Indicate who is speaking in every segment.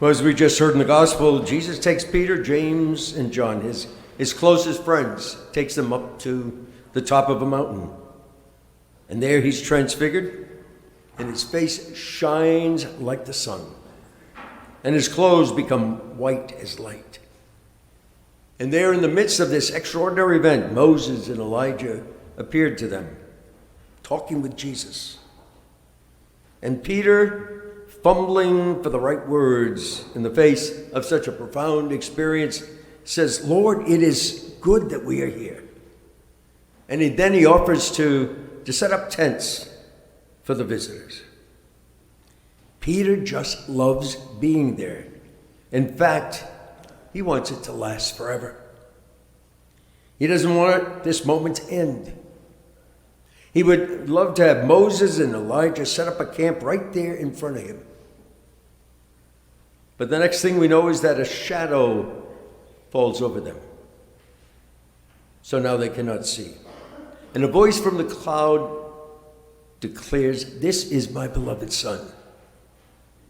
Speaker 1: Well, as we just heard in the gospel, Jesus takes Peter, James, and John, his closest friends, takes them up to the top of a mountain. And there he's transfigured, and his face shines like the sun, and his clothes become white as light. And there in the midst of this extraordinary event, Moses and Elijah appeared to them, talking with Jesus. And Peter, fumbling for the right words in the face of such a profound experience, says, "Lord, it is good that we are here." And then he offers to set up tents for the visitors. Peter just loves being there. In fact, he wants it to last forever. He doesn't want this moment to end. He would love to have Moses and Elijah set up a camp right there in front of him. But the next thing we know is that a shadow falls over them. So now they cannot see. And a voice from the cloud declares, "This is my beloved Son,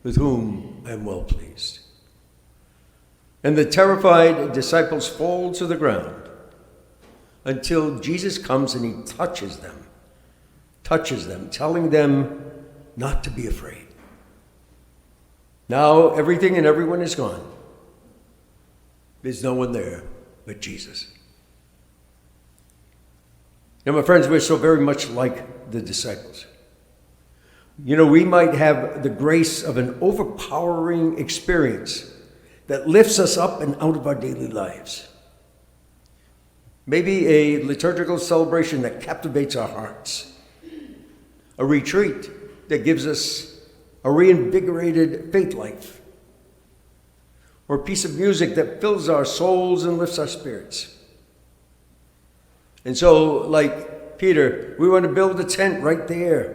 Speaker 1: with whom I am well pleased." And the terrified disciples fall to the ground until Jesus comes and he touches them, telling them not to be afraid. Now everything and everyone is gone. There's no one there but Jesus. Now, my friends, we're so very much like the disciples. You know, we might have the grace of an overpowering experience that lifts us up and out of our daily lives. Maybe a liturgical celebration that captivates our hearts. A retreat that gives us a reinvigorated faith life, or a piece of music that fills our souls and lifts our spirits. And so, like Peter, we want to build a tent right there.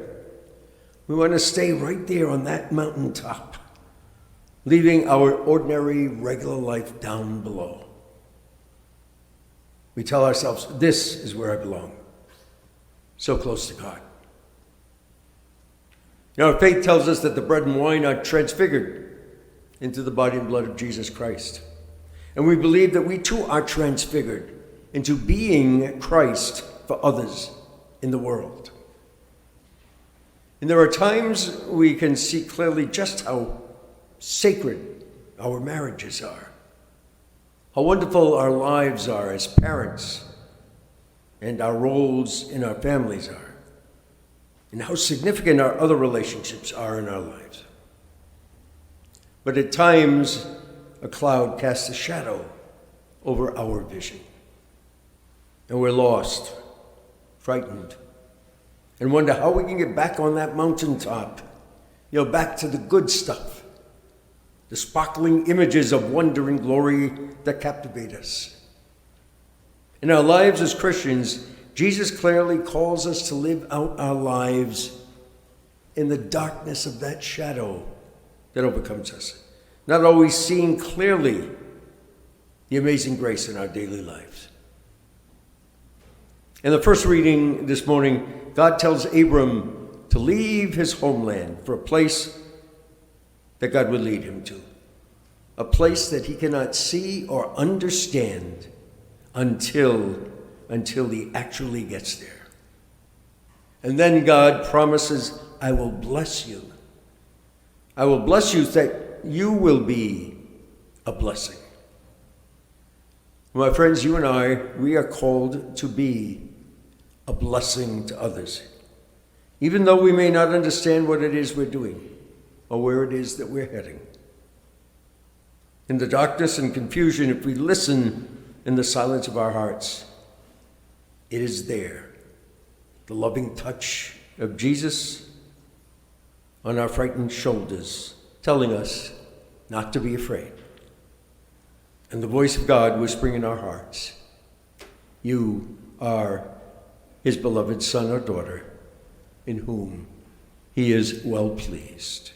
Speaker 1: We want to stay right there on that mountaintop, leaving our ordinary, regular life down below. We tell ourselves, this is where I belong, so close to God. You know, our faith tells us that the bread and wine are transfigured into the body and blood of Jesus Christ. And we believe that we too are transfigured into being Christ for others in the world. And there are times we can see clearly just how sacred our marriages are, how wonderful our lives are as parents, and our roles in our families are, and how significant our other relationships are in our lives. But at times, a cloud casts a shadow over our vision, and we're lost, frightened, and wonder how we can get back on that mountaintop, back to the good stuff, the sparkling images of wonder and glory that captivate us. In our lives as Christians, Jesus clearly calls us to live out our lives in the darkness of that shadow that overcomes us, not always seeing clearly the amazing grace in our daily lives. In the first reading this morning, God tells Abram to leave his homeland for a place that God would lead him to, a place that he cannot see or understand until he actually gets there. And then God promises, "I will bless you. I will bless you that you will be a blessing." My friends, you and I, we are called to be a blessing to others, even though we may not understand what it is we're doing or where it is that we're heading. In the darkness and confusion, if we listen in the silence of our hearts, it is there, the loving touch of Jesus on our frightened shoulders, telling us not to be afraid. And the voice of God whispering in our hearts, "You are his beloved son or daughter, in whom he is well pleased."